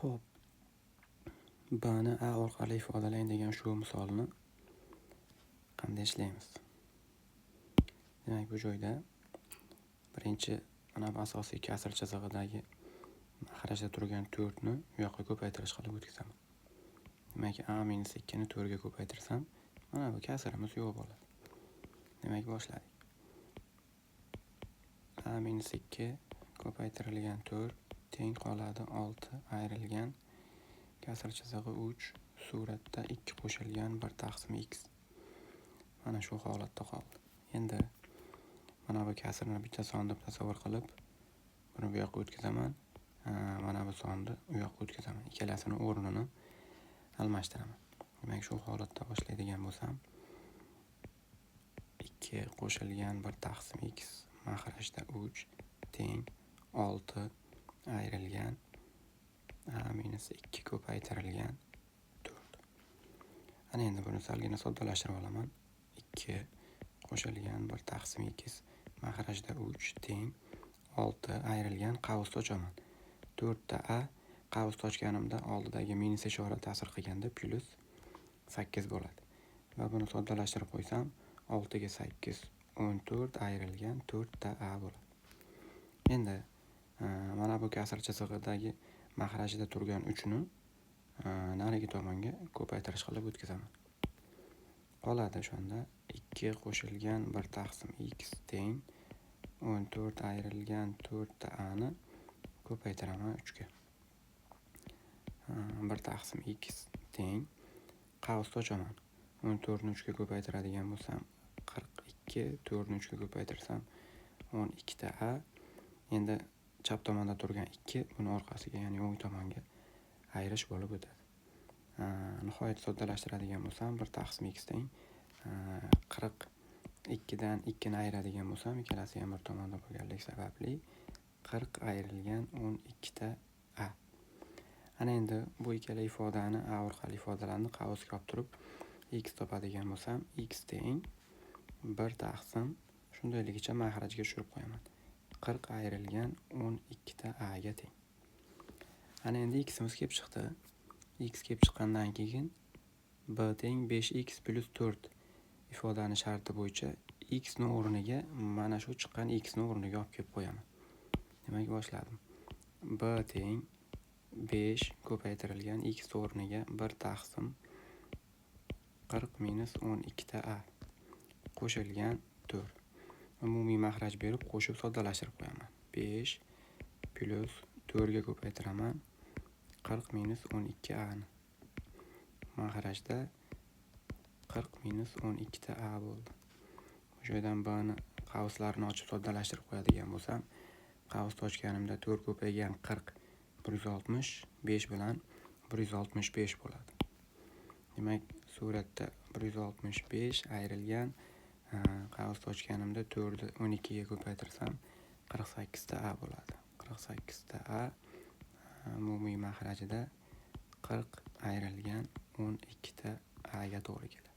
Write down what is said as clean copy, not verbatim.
Xo'p, bni a orqali ifodalang degan shu misolni qanday ishlaymiz? Demak, bu joyda birinchi mana bu asosiy kasr chizig'idagi mahrajda turgan 4 ni u yoqqa ko'paytirish qilib o'tkazaman. Demak, a - 2 ni 4 ga ko'paytirsam, mana bu kasrimiz yo'q bo'ladi. Demak, boshladik. a - 2 ko'paytirilgan 4 teng qoladi 6 ayrilgan kasr chizig'i 3 suratda 2 qo'shilgan 1 taqsim x. Mana shu holatda qoldi. Endi mana bu kasrni bitta son deb tasavvur qilib, buni bu yoqqa o'tkazaman. Mana bu sonni u yoqqa o'tkazaman. Ikkalasini o'rnini almashtiraman. Demak, shu holatda boshlaydigan bo'lsam, 2 qo'shilgan 1 taqsim x mahrajda 3 teng 6 ayrilgan a - 2 ko'paytirilgan 4. Ana endi buni salgina soddalashtirib olaman. 2 qo'shilgan 1 taqsim x mahrajda 3 teng 6 ayrilgan qavusni ochaman. 4 ta a qavusni ochganimda oldidagi minus ishora ta'sir qilganda plus 8 bo'ladi. Va buni soddalashtirib qo'ysam 6 ga 8 14 ayrilgan 4 ta a bo'ladi. Endi mana bu kasr chizig'idagi mahrajda turgan 3 ni narigi tomonga ko'paytirish qilib o'tkazaman. Qoladi shunda 2 qo'shilgan 1 taqsim x teng 14 ayrilgan 4 ta a ni ko'paytiraman 3 ga. 1 taqsim x teng qavusni ochaman. 14 ni 3 ga ko'paytiradigan bo'lsam 42, 4 ni 3 ga ko'paytirsam 12 ta a. Endi chap tomonda turgan 2 buni orqasiga, ya'ni o'ng tomonga ayirish bo'lib o'tadi. Nihoyat soddalashtiradigan bo'lsam 1 taqsim x teng 42 dan 2 ni ayiradigan bo'lsam, ikkalasi ham bir tomonda bo'lganligi sababli 40 ayrilgan 12 ta a. Ana endi bu ikkala ifodani a orqali ifodalarni qavusga olib turib x topadigan bo'lsam, x teng 1 taqsim shundayligicha mahrajga tushirib qo'yaman. 40 ayrilgan 12 ta a ga teng. Ana endi x'imiz kelib chiqdi. X kelib chiqqandan keyin b teng 5x plus 4 ifodani sharti bo'yicha x ni o'rniga mana shu chiqqan x ni o'rniga olib kelib qo'yaman. Demak, boshladim. b teng 5 ko'paytirilgan x o'rniga 1 taqsim 40 minus 12 ta a qo'shilgan 4. Umumiy mahraj berib qo'shib soddalashtirib qo'yaman. 5 plus 4 ga ko'paytiraman 40 minus 12 a ni. Mahrajda 40 minus 12 ta a bo'ldi. Bu joydan b ni qavuslarini ochib soddalashtirib qo'yadigan bo'lsam, qavusni ochganimda 4 ko'paygan 40 160, 5 bilan 165 bo'ladi. Demak, suratda 165 ayrilgan qavusni ochganimda 4 ni 12 ga ko'paytirsam 48 ta a bo'ladi. 48 ta a umumiy mahrajida 40 ayrilgan 12 ta a ga to'g'ri keladi.